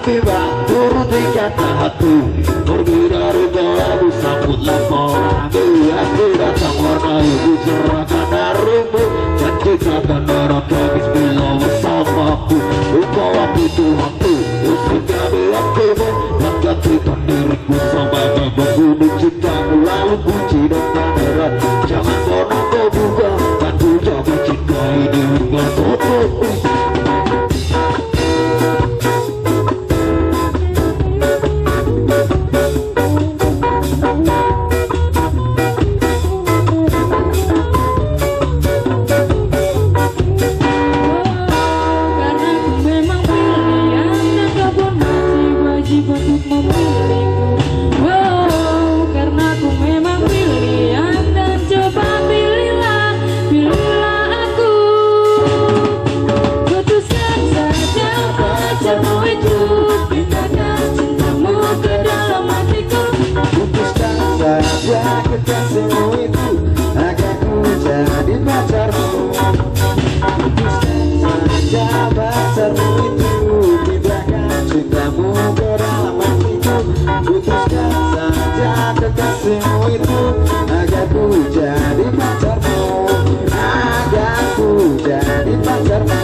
tiba turuti kata hati, pergi dari dalam sambut laporan. Aku datang warnai bicarakan darimu, janji kata neraka bismillah bersamaku. Engkau aku Tuhanku, usirnya bilakumu, dan gantikan diriku sebagai penghuni cintamu. Lalu kunci dengan erat, jangan pernah kau buka, kan ku jaga cinta ini hingga tutup. Kekasihmu itu akan ku jadi pacarmu. Putuskan saja pacarmu itu, pindahkan cintamu ke dalam hatiku. Putuskan saja kekasihmu itu agar ku jadi pacarmu, agar ku jadi pacarmu.